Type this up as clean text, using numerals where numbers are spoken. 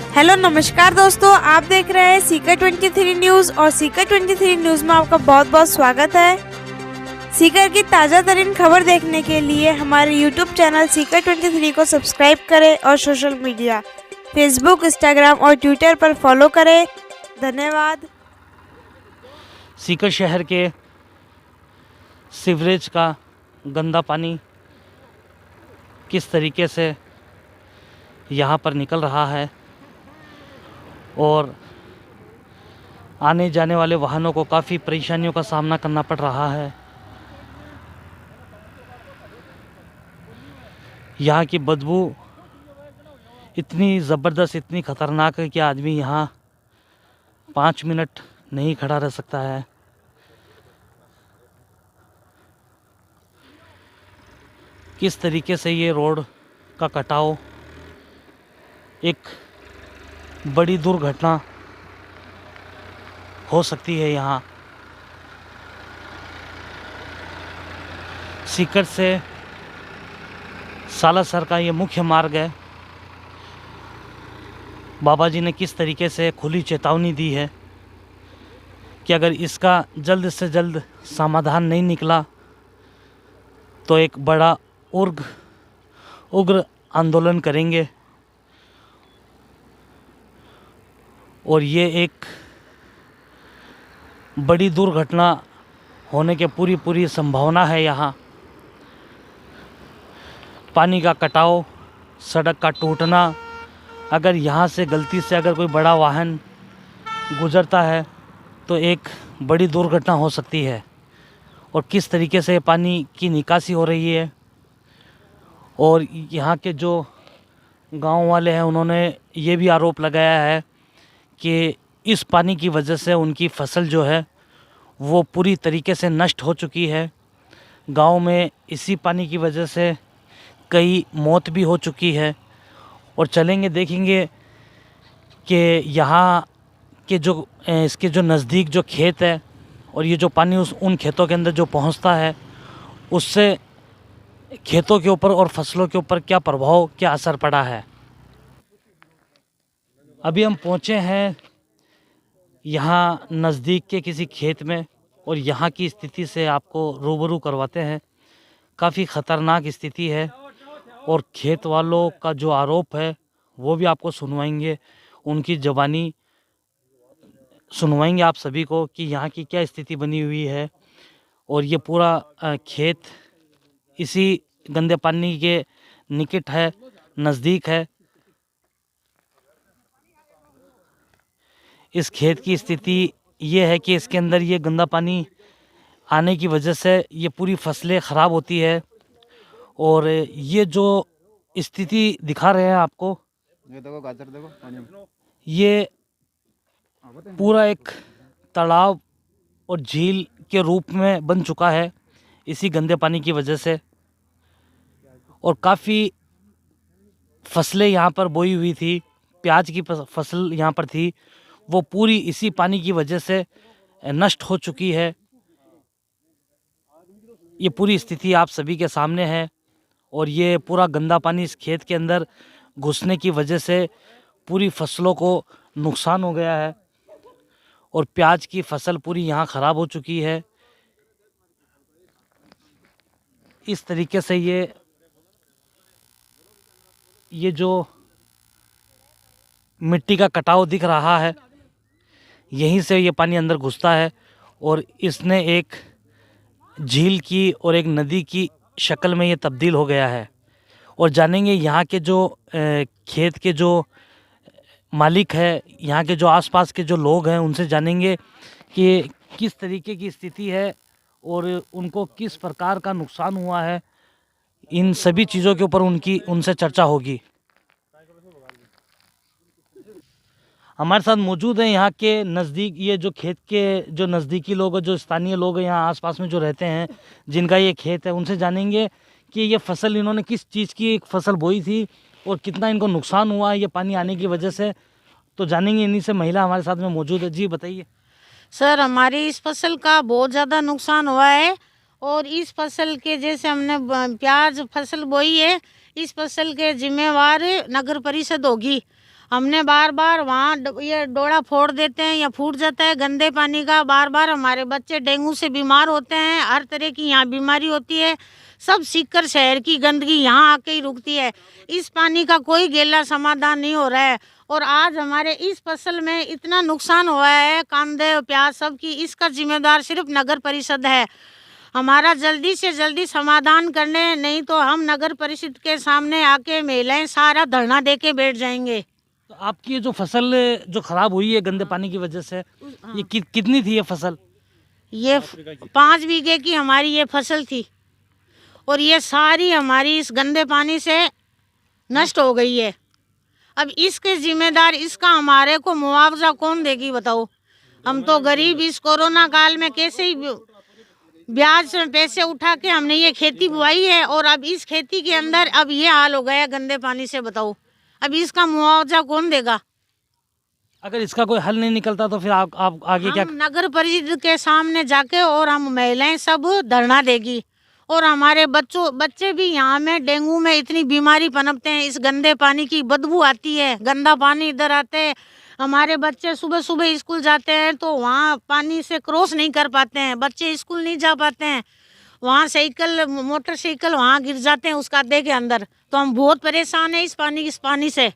Hello नमस्कार दोस्तों, आप देख रहे हैं सीकर 23 न्यूज़ और सीकर 23 न्यूज़ में आपका बहुत बहुत स्वागत है। सीकर की ताज़ा तरीन खबर देखने के लिए हमारे यूट्यूब चैनल सीकर 23 को सब्सक्राइब करें और सोशल मीडिया फेसबुक, इंस्टाग्राम और ट्विटर पर फॉलो करें। धन्यवाद। सीकर शहर के सीवरेज का गंदा पानी किस तरीके से यहाँ पर निकल रहा है और आने जाने वाले वाहनों को काफ़ी परेशानियों का सामना करना पड़ रहा है। यहाँ की बदबू इतनी ज़बरदस्त, इतनी ख़तरनाक है कि आदमी यहाँ 5 मिनट नहीं खड़ा रह सकता है। किस तरीके से ये रोड का कटाव एक बड़ी दुर्घटना हो सकती है। यहाँ सीकर से सालासर का ये मुख्य मार्ग है। बाबा जी ने किस तरीके से खुली चेतावनी दी है कि अगर इसका जल्द से जल्द समाधान नहीं निकला तो एक बड़ा उग्र आंदोलन करेंगे। और ये एक बड़ी दुर्घटना होने के पूरी संभावना है। यहाँ पानी का कटाव, सड़क का टूटना, अगर यहाँ से गलती से अगर कोई बड़ा वाहन गुजरता है तो एक बड़ी दुर्घटना हो सकती है। और किस तरीके से पानी की निकासी हो रही है और यहाँ के जो गांव वाले हैं उन्होंने ये भी आरोप लगाया है कि इस पानी की वजह से उनकी फसल जो है वो पूरी तरीके से नष्ट हो चुकी है। गांव में इसी पानी की वजह से कई मौत भी हो चुकी है। और चलेंगे देखेंगे कि यहाँ के जो इसके जो नज़दीक जो खेत है और ये जो पानी उन खेतों के अंदर जो पहुँचता है उससे खेतों के ऊपर और फसलों के ऊपर क्या प्रभाव, क्या असर पड़ा है। अभी हम पहुँचे हैं यहाँ नज़दीक के किसी खेत में और यहाँ की स्थिति से आपको रूबरू करवाते हैं। काफ़ी ख़तरनाक स्थिति है और खेत वालों का जो आरोप है वो भी आपको सुनवाएंगे, उनकी ज़बानी सुनवाएंगे आप सभी को कि यहाँ की क्या स्थिति बनी हुई है। और ये पूरा खेत इसी गंदे पानी के निकट है, नज़दीक है। इस खेत की स्थिति ये है कि इसके अंदर ये गंदा पानी आने की वजह से ये पूरी फसलें ख़राब होती है। और ये जो स्थिति दिखा रहे हैं आपको, ये देखो गाजर देखो पानी में। ये पूरा एक तालाब और झील के रूप में बन चुका है इसी गंदे पानी की वजह से। और काफ़ी फसलें यहाँ पर बोई हुई थी, प्याज की फसल यहाँ पर थी, वो पूरी इसी पानी की वजह से नष्ट हो चुकी है। ये पूरी स्थिति आप सभी के सामने है। और ये पूरा गंदा पानी इस खेत के अंदर घुसने की वजह से पूरी फसलों को नुकसान हो गया है और प्याज की फसल पूरी यहाँ ख़राब हो चुकी है। इस तरीके से ये जो मिट्टी का कटाव दिख रहा है, यहीं से ये पानी अंदर घुसता है और इसने एक झील की और एक नदी की शक्ल में ये तब्दील हो गया है। और जानेंगे यहाँ के जो खेत के जो मालिक है, यहाँ के जो आसपास के जो लोग हैं, उनसे जानेंगे कि किस तरीके की स्थिति है और उनको किस प्रकार का नुकसान हुआ है। इन सभी चीज़ों के ऊपर उनसे चर्चा होगी। हमारे साथ मौजूद हैं यहाँ के नज़दीक, ये जो खेत के जो नज़दीकी लोग हैं, जो स्थानीय लोग हैं यहाँ आसपास में जो रहते हैं, जिनका ये खेत है, उनसे जानेंगे कि ये फसल इन्होंने किस चीज़ की एक फसल बोई थी और कितना इनको नुकसान हुआ है ये पानी आने की वजह से। तो जानेंगे इन्हीं से। महिला हमारे साथ में मौजूद है। जी बताइए। सर, हमारी इस फसल का बहुत ज़्यादा नुकसान हुआ है और इस फसल के जैसे हमने प्याज फसल बोई है, इस फसल के जिम्मेवार नगर परिषद होगी। हमने बार बार वहाँ ये डोड़ा फोड़ देते हैं या फूट जाता है गंदे पानी का। बार बार हमारे बच्चे डेंगू से बीमार होते हैं, हर तरह की यहाँ बीमारी होती है। सब सीकर शहर की गंदगी यहाँ आके ही रुकती है। इस पानी का कोई गैला समाधान नहीं हो रहा है। और आज हमारे इस फसल में इतना नुकसान हुआ है, कांदे प्याज सब की, इसका जिम्मेदार सिर्फ नगर परिषद है। हमारा जल्दी से जल्दी समाधान करने, नहीं तो हम नगर परिषद के सामने आके महिलाएं सारा धरना दे के बैठ जाएंगे। तो आपकी ये जो फसल जो खराब हुई है गंदे पानी की वजह से, ये कितनी थी ये फसल? ये 5 बीघे की हमारी ये फसल थी और ये सारी हमारी इस गंदे पानी से नष्ट हो गई है। अब इसके जिम्मेदार, इसका हमारे को मुआवजा कौन देगी बताओ? हम तो गरीब, इस कोरोना काल में कैसे ही ब्याज में पैसे उठा के हमने ये खेती बुआई है और अब इस खेती के अंदर अब ये हाल हो गया गंदे पानी से। बताओ अब इसका मुआवजा कौन देगा? अगर इसका कोई हल नहीं निकलता तो फिर आप आगे क्या? हम नगर परिषद के सामने जाके और हम महिलाएं सब धरना देगी। और हमारे बच्चे भी यहाँ में डेंगू में इतनी बीमारी पनपते हैं, इस गंदे पानी की बदबू आती है, गंदा पानी इधर आते हैं। हमारे बच्चे सुबह सुबह स्कूल जाते हैं तो वहाँ पानी से क्रॉस नहीं कर पाते हैं, बच्चे स्कूल नहीं जा पाते हैं। वहाँ साइकिल मोटरसाइकिल वहाँ गिर जाते हैं उस गड्ढे के अंदर। तो हम बहुत परेशान हैं इस पानी से।